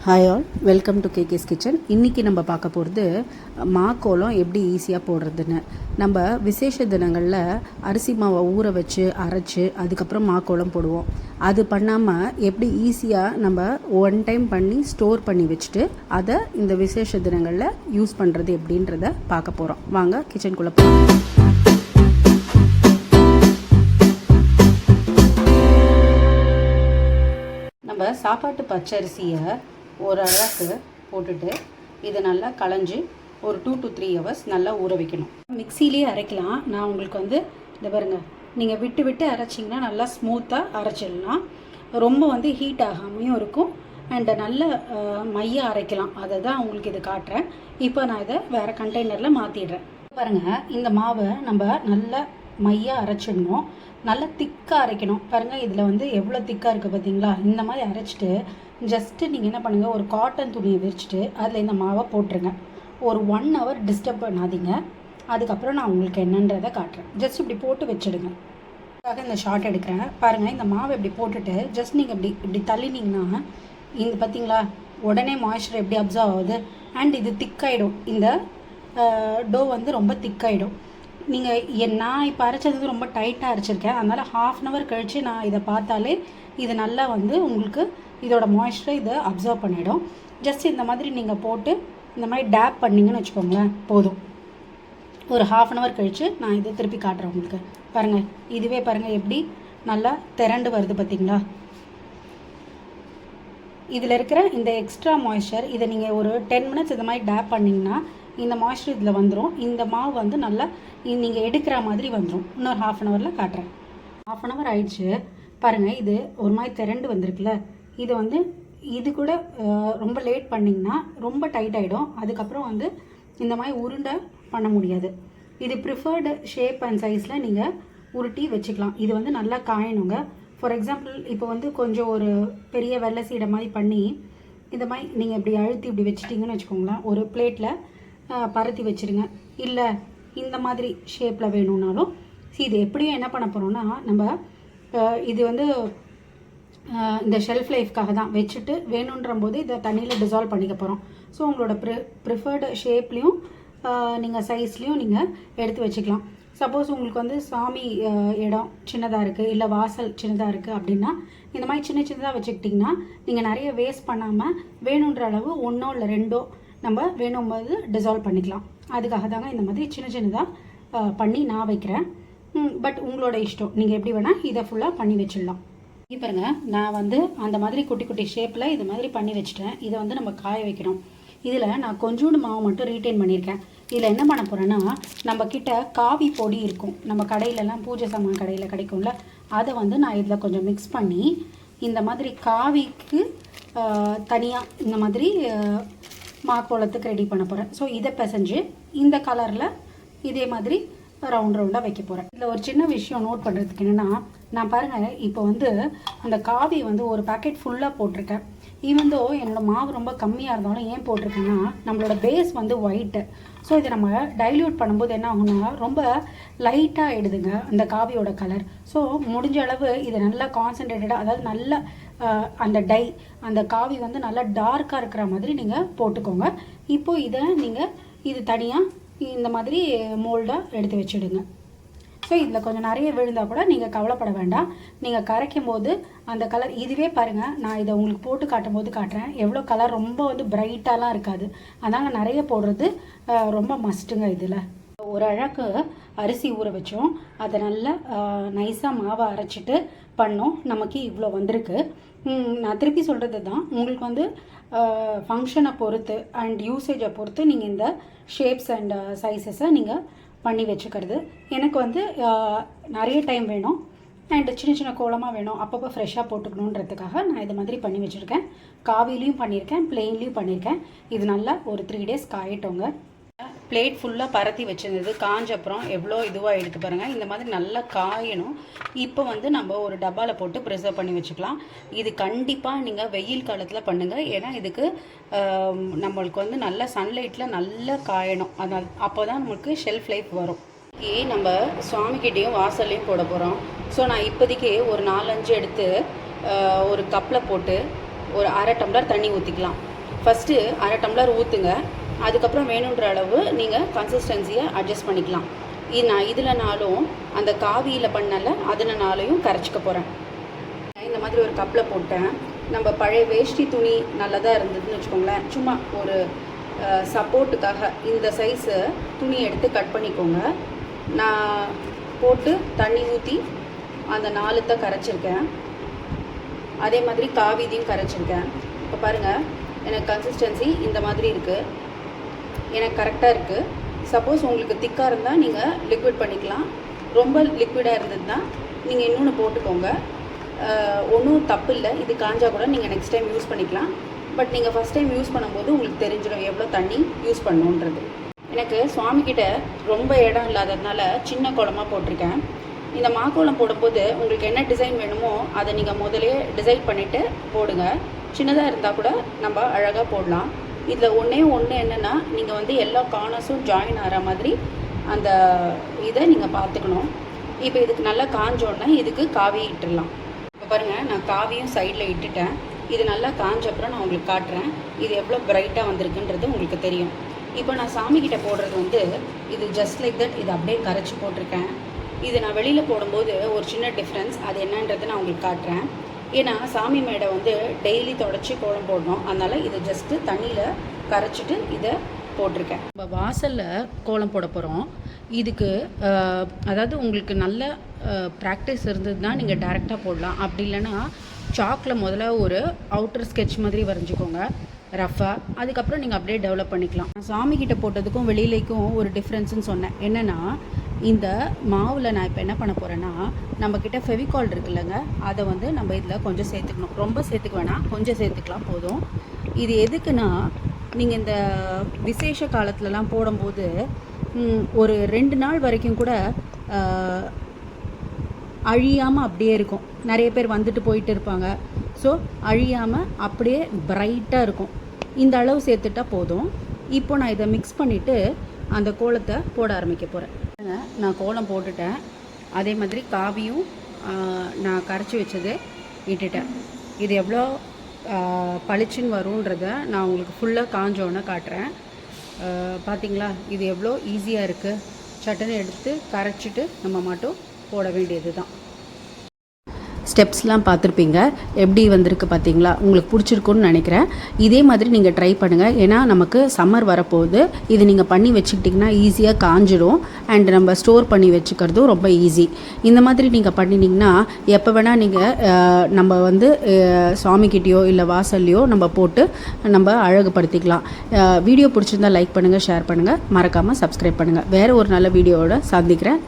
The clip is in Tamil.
Hi all, welcome to KKS kitchen. இன்றைக்கி நம்ம பார்க்க போகிறது மாக்கோலம் எப்படி ஈஸியாக போடுறதுன்னு. நம்ம விசேஷ தினங்களில் அரிசி மாவை ஊற வச்சு அரைச்சி அதுக்கப்புறம் மாக்கோலம் போடுவோம். அது பண்ணாமல் எப்படி ஈஸியாக நம்ம ஒன் டைம் பண்ணி ஸ்டோர் பண்ணி வச்சுட்டு அதை இந்த விசேஷ தினங்களில் யூஸ் பண்ணுறது எப்படின்றத பார்க்க போகிறோம். வாங்க கிச்சனுக்குள்ளே போகலாம். நம்ம சாப்பாட்டு பச்சரிசியை ஒரு அளவுக்கு போட்டுட்டு இதை நல்லா களைஞ்சி ஒரு 2 to 3 hours நல்லா ஊற வைக்கணும். மிக்சிலேயே அரைக்கலாம். நான் உங்களுக்கு இந்த பாருங்க, நீங்கள் விட்டு விட்டு அரைச்சிங்கன்னா நல்லா ஸ்மூத்தாக அரைச்சிடலாம். ரொம்ப ஹீட் ஆகாமையும் இருக்கும். அண்ட் நல்ல மையாக அரைக்கலாம். அதை தான் உங்களுக்கு இது காட்டுறேன். இப்போ நான் இதை வேறு கண்டெய்னரில் மாற்றிடுறேன். பாருங்கள், இந்த மாவை நம்ம நல்லா மையாக அரைச்சிடணும். நல்லா திக்காக அரைக்கணும். பாருங்கள், இதில் எவ்வளோ திக்காக இருக்குது பார்த்தீங்களா? இந்த மாதிரி அரைச்சிட்டு ஜஸ்ட்டு நீங்கள் என்ன பண்ணுங்கள், ஒரு காட்டன் துணியை விரிச்சிட்டு அதில் இந்த மாவை போட்டுருங்க. ஒரு 1 hour டிஸ்டர்ப் பண்ணாதீங்க. அதுக்கப்புறம் நான் உங்களுக்கு என்னன்றதை காட்டுறேன். ஜஸ்ட் இப்படி போட்டு வச்சுடுங்க. அதுக்காக இந்த ஷார்ட் எடுக்கிறேன். பாருங்கள், இந்த மாவை இப்படி போட்டுட்டு ஜஸ்ட் நீங்கள் இப்படி தள்ளினீங்கன்னா இந்த பார்த்தீங்களா, உடனே மாய்ஸ்சர் எப்படி அப்சர்வ் ஆகுது. அண்ட் இது திக்காயிடும். இந்த டோ ரொம்ப திக்காயிடும். நீங்கள் நான் இப்போ அரைச்சது ரொம்ப டைட்டாக அரைச்சிருக்கேன். அதனால் 1/2 hour கழித்து நான் இதை பார்த்தாலே இது நல்லா உங்களுக்கு இதோட மாய்ஸ்சரை இதை அப்சர்வ் பண்ணிவிடும். ஜஸ்ட் இந்த மாதிரி நீங்கள் போட்டு இந்த மாதிரி டேப் பண்ணிங்கன்னு வச்சுக்கோங்களேன், போதும். ஒரு 1/2 hour கழித்து நான் இதை திருப்பி காட்டுறேன் உங்களுக்கு. பாருங்கள், இதுவே பாருங்கள் எப்படி நல்லா திரண்டு வருது பார்த்தீங்களா? இதில் இருக்கிற இந்த எக்ஸ்ட்ரா மாய்ஸ்சர் இதை நீங்கள் ஒரு 10 minutes இந்த மாதிரி டேப் பண்ணிங்கன்னா இந்த மாய்ஸ்சர் இதில் வந்துடும். இந்த மாவு நல்லா நீங்கள் எடுக்கிற மாதிரி வந்துடும். இன்னொரு 1/2 hourல காட்டுறேன். 1/2 hour ஆயிடுச்சு. பாருங்கள், இது ஒரு மாதிரி திரண்டு வந்திருக்குல்ல. இது இது கூட ரொம்ப லேட் பண்ணிங்கன்னா ரொம்ப டைட் ஆகிடும். அதுக்கப்புறம் இந்த மாதிரி உருண்டை பண்ண முடியாது. இது ப்ரிஃபர்டு ஷேப் அண்ட் சைஸில் நீங்கள் உருட்டி வச்சுக்கலாம். இது நல்லா காயணுங்க. ஃபார் எக்ஸாம்பிள், இப்போ கொஞ்சம் ஒரு பெரிய வெள்ளை சீடை மாதிரி பண்ணி இந்த மாதிரி நீங்கள் இப்படி அழுத்தி இப்படி வச்சுட்டிங்கன்னு வச்சுக்கோங்களேன். ஒரு பிளேட்டில் பரத்தி வச்சுருங்க. இல்லை இந்த மாதிரி ஷேப்பில் வேணும்னாலும் இது எப்படியும் என்ன பண்ண போகிறோம்னா, நம்ம இது இந்த ஷெல்ஃப் லைஃப்காக தான் வச்சுட்டு வேணுன்ற போது இதை தண்ணியில் டிசால்வ் பண்ணிக்க போகிறோம். ஸோ உங்களோட ப்ரிஃபர்டு ஷேப்லேயும் நீங்கள் சைஸ்லேயும் நீங்கள் எடுத்து வச்சுக்கலாம். சப்போஸ் உங்களுக்கு சாமி இடம் சின்னதாக இருக்குது, இல்லை வாசல் சின்னதாக இருக்குது அப்படின்னா இந்த மாதிரி சின்ன சின்னதாக வச்சுக்கிட்டிங்கன்னா நீங்கள் நிறைய வேஸ்ட் பண்ணாமல் வேணுன்ற அளவு 1 இல்லை 2 நம்ம வேணும்போது டிசால்வ் பண்ணிக்கலாம். அதுக்காக தாங்க இந்த மாதிரி சின்ன சின்னதாக பண்ணி நான் வைக்கிறேன். பட் உங்களோட இஷ்டம், நீங்கள் எப்படி வேணால் இதை ஃபுல்லாக பண்ணி வச்சிடலாம். பாருங்க, நான் அந்த மாதிரி குட்டி குட்டி ஷேப்பில் இது மாதிரி பண்ணி வச்சுட்டேன். இதை நம்ம காய வைக்கணும். இதில் நான் கொஞ்சோண்டு மாவு மட்டும் ரீட்டைன் பண்ணியிருக்கேன். இதில் என்ன பண்ண போகிறேன்னா, நம்ம கிட்ட காவி பொடி இருக்கும், நம்ம கடையிலலாம் பூஜை சாமான் கடையில் கிடைக்கும்ல, அதை நான் இதில் கொஞ்சம் மிக்ஸ் பண்ணி இந்த மாதிரி காவிக்கு தனியாக இந்த மாதிரி மாக்கோலத்துக்கு ரெடி பண்ண போகிறேன். ஸோ இதை பிசைஞ்சு இந்த கலரில் இதே மாதிரி ரவுண்டாக வைக்க போகிறேன். இதில் ஒரு சின்ன விஷயம் நோட் பண்ணுறதுக்கு என்னென்னா, நான் பாருங்கள் இப்போ அந்த காவி ஒரு பேக்கெட் ஃபுல்லாக போட்டிருக்கேன். ஈவன் தோ என்னோடய மாவு ரொம்ப கம்மியாக இருந்தாலும் ஏன் போட்டிருக்கேன்னா, நம்மளோட பேஸ் ஒயிட்டு. ஸோ இதை நம்ம டைல்யூட் பண்ணும்போது என்ன ஆகும்னா ரொம்ப லைட்டாக ஆகிடுதுங்க அந்த காவியோட கலர். ஸோ முடிஞ்ச அளவு இதை நல்லா கான்சன்ட்ரேட்டடாக, அதாவது நல்ல அந்த அந்த காவி நல்லா டார்க்காக இருக்கிற மாதிரி நீங்கள் போட்டுக்கோங்க. இப்போது இதை நீங்கள் இது தனியாக இந்த மாதிரி மோல்டாக எடுத்து வச்சுடுங்க. ஸோ இதில் கொஞ்சம் நிறைய விழுந்தால் கூட நீங்கள் கவலைப்பட வேண்டாம். நீங்கள் கரைக்கும் போது அந்த கலர் இதுவே பாருங்கள், நான் இதை உங்களுக்கு போட்டு காட்டும் போது காட்டுறேன் எவ்வளோ கலர் ரொம்ப பிரைட்டாலாம் இருக்காது. அதனால் நிறைய போடுறது ரொம்ப மஸ்ட்டுங்க. இதில் ஒரு அழகு அரிசி ஊற வச்சோம், அதை நல்லா நைஸாக மாவை அரைச்சிட்டு பண்ணோம். நமக்கு இவ்வளோ வந்திருக்கு. நான் திருப்பி சொல்கிறது தான், உங்களுக்கு ஃபங்க்ஷனை பொறுத்து அண்ட் யூசேஜை பொறுத்து நீங்கள் இந்த ஷேப்ஸ் அண்ட் சைஸஸை நீங்கள் பண்ணி வச்சுக்கிறது. எனக்கு நிறைய டைம் வேணும் அண்ட் சின்ன சின்ன கோலமாக வேணும், அப்பப்போ ஃப்ரெஷ்ஷாக போட்டுக்கணுன்றதுக்காக நான் இது மாதிரி பண்ணி வச்சுருக்கேன். காவிலையும் பண்ணியிருக்கேன், பிளெயின்லேயும் பண்ணியிருக்கேன். இது நல்லா ஒரு 3 days காயட்டோங்க. பிளேட் ஃபுல்லாக பரத்தி வச்சுருந்தது காஞ்ச அப்புறம் எவ்வளோ இதுவாக எடுத்து பாருங்கள். இந்த மாதிரி நல்லா காயணும். இப்போ நம்ம ஒரு டப்பாவில் போட்டு ப்ரிசர்வ் பண்ணி வச்சுக்கலாம். இது கண்டிப்பாக நீங்கள் வெயில் காலத்தில் பண்ணுங்கள். ஏன்னா இதுக்கு நம்மளுக்கு நல்ல சன்லைட்டில் நல்லா காயணும். அதனால் அப்போ தான் நம்மளுக்கு ஷெல்ஃப் லைஃப் வரும். நம்ம சுவாமிக்கிட்டேயும் வாசல்லையும் போட போகிறோம். ஸோ நான் இப்போதைக்கு ஒரு 4-5 எடுத்து ஒரு கப்பில் போட்டு ஒரு 1/2 டம்ளர் தண்ணி ஊற்றிக்கலாம். ஃபஸ்ட்டு 1/2 டம்ளர் ஊற்றுங்க. அதுக்கப்புறம் வேணுன்ற அளவு நீங்கள் கன்சிஸ்டன்சியை அட்ஜஸ்ட் பண்ணிக்கலாம். நான் இதில்னாலும் அந்த காவியில் பண்ணல அதனாலையும் கரைச்சிக்க போகிறேன். இந்த மாதிரி ஒரு கப்பில் போட்டேன். நம்ம பழைய வேஷ்டி துணி நல்லதாக இருந்ததுன்னு வச்சுக்கோங்களேன், சும்மா ஒரு சப்போர்ட்டுக்காக இந்த சைஸு துணி எடுத்து கட் பண்ணிக்கோங்க. நான் போட்டு தண்ணி ஊற்றி அந்த 4 கரைச்சிருக்கேன். அதே மாதிரி காவிதையும் கரைச்சிருக்கேன். இப்போ பாருங்கள், எனக்கு கன்சிஸ்டன்சி இந்த மாதிரி இருக்குது, எனக்கு கரெக்டாக இருக்குது. சப்போஸ் உங்களுக்கு திக்காக இருந்தால் நீங்கள் லிக்விட் பண்ணிக்கலாம். ரொம்ப லிக்விடாக இருந்ததுன்னா நீங்கள் இன்னொன்று போட்டுக்கோங்க. ஒன்றும் தப்பு இல்லை, இது காஞ்சா கூட நீங்கள் நெக்ஸ்ட் டைம் யூஸ் பண்ணிக்கலாம். பட் நீங்கள் ஃபஸ்ட் டைம் யூஸ் பண்ணும்போது உங்களுக்கு தெரிஞ்சிடும் எவ்வளோ தண்ணி யூஸ் பண்ணணுன்றது. எனக்கு சுவாமிக்கிட்ட ரொம்ப இடம் இல்லாததுனால சின்ன கோலமாக போட்டிருக்கேன். இந்த மாக்கோலம் போடும்போது உங்களுக்கு என்ன டிசைன் வேணுமோ அதை நீங்கள் முதலே டிசைட் பண்ணிவிட்டு போடுங்க. சின்னதாக இருந்தால் கூட நம்ம அழகாக போடலாம். இதில் ஒன்று என்னென்னா, நீங்கள் வந்து எல்லா கார்னர்ஸும் ஜாயின் ஆகிற மாதிரி அந்த இதை நீங்கள் பார்த்துக்கணும். இப்போ இதுக்கு நல்லா காஞ்சோடனே இதுக்கு காவி இட்டுடலாம். இப்போ பாருங்கள், நான் காவியும் சைடில் இட்டுட்டேன். இது நல்லா காஞ்ச அப்புறம் நான் உங்களுக்கு காட்டுறேன் இது எவ்வளோ பிரைட்டாக வந்திருக்குன்றது உங்களுக்கு தெரியும். இப்போ நான் சாமிக்கிட்ட போடுறது வந்து இது ஜஸ்ட் லைக் தட், இது அப்படியே கரைச்சி போட்டிருக்கேன். இது நான் வெளியில் போடும்போது ஒரு சின்ன டிஃப்ரென்ஸ், அது என்னன்றது நான் உங்களுக்கு காட்டுறேன். ஏன்னா சாமி மேடை வந்து டெய்லி தொடச்சி கோலம் போடணும், அதனால் இதை ஜஸ்ட்டு தண்ணியில் கரைச்சிட்டு இதை போட்டிருக்கேன். நம்ம வாசலில் கோலம் போட போகிறோம். இதுக்கு அதாவது உங்களுக்கு நல்ல ப்ராக்டிஸ் இருந்ததுன்னா நீங்கள் டைரெக்டாக போடலாம். அப்படி இல்லைன்னா சாக்கில் முதல்ல ஒரு அவுட்டர் ஸ்கெட்ச் மாதிரி வரைஞ்சிக்கோங்க ரஃபாக. அதுக்கப்புறம் நீங்கள் அப்படியே டெவலப் பண்ணிக்கலாம். சாமிக்கிட்ட போட்டதுக்கும் வெளியிலேக்கும் ஒரு டிஃப்ரென்ஸ்னு சொன்னேன். என்னென்னா, இந்த மாவில் நான் இப்போ என்ன பண்ண போகிறேன்னா, நம்மக்கிட்ட ஃபெவிகால் இருக்குல்லங்க, அதை வந்து நம்ம இதில் கொஞ்சம் சேர்த்துக்கணும். ரொம்ப சேர்த்துக்க வேணாம், கொஞ்சம் சேர்த்துக்கலாம் போதும். இது எதுக்குன்னா, நீங்கள் இந்த விசேஷ காலத்துலலாம் போடும்போது ஒரு 2 நாள் வரைக்கும் கூட அழியாமல் அப்படியே இருக்கும். நிறைய பேர் வந்துட்டு போயிட்டு இருப்பாங்க. ஸோ அழியாமல் அப்படியே பிரைட்டாக இருக்கும். இந்த அளவு சேர்த்துட்டா போதும். இப்போ நான் இதை மிக்ஸ் பண்ணிவிட்டு அந்த கோலத்தை போட ஆரம்பிக்க போகிறேன். நான் கோலம் போட்டுட்டேன். அதே மாதிரி காவியும் நான் கரைச்சி வச்சது இட்டுட்டேன். இது எவ்வளோ பளிச்சுன்னு வரும்ன்றத நான் உங்களுக்கு ஃபுல்லாக காஞ்சோன்னு காட்டுறேன். பார்த்திங்களா, இது எவ்வளோ ஈஸியாக இருக்குது. சட்டனை எடுத்து கரைச்சிட்டு நம்ம மட்டும் போட வேண்டியது தான். ஸ்டெப்ஸ்லாம் பார்த்துருப்பீங்க, எப்படி வந்திருக்கு பார்த்தீங்களா? உங்களுக்கு பிடிச்சிருக்குன்னு நினைக்கிறேன். இதே மாதிரி நீங்கள் ட்ரை பண்ணுங்கள். ஏன்னா நமக்கு சம்மர் வரப்போகுது. இது நீங்கள் பண்ணி வச்சுக்கிட்டிங்கன்னா ஈஸியாக காஞ்சிடும். அண்ட் நம்ம ஸ்டோர் பண்ணி வச்சுக்கிறதும் ரொம்ப ஈஸி. இந்த மாதிரி நீங்கள் பண்ணினீங்கன்னா எப்போ வேணால் நீங்கள் நம்ம வந்து சுவாமிக்கிட்டேயோ இல்லை வாசல்லையோ நம்ம போட்டு நம்ம அழகுபடுத்திக்கலாம். வீடியோ பிடிச்சிருந்தால் லைக் பண்ணுங்கள், ஷேர் பண்ணுங்கள், மறக்காமல் சப்ஸ்கிரைப் பண்ணுங்கள். வேறு ஒரு நல்ல வீடியோவோட சந்திக்கிறேன்.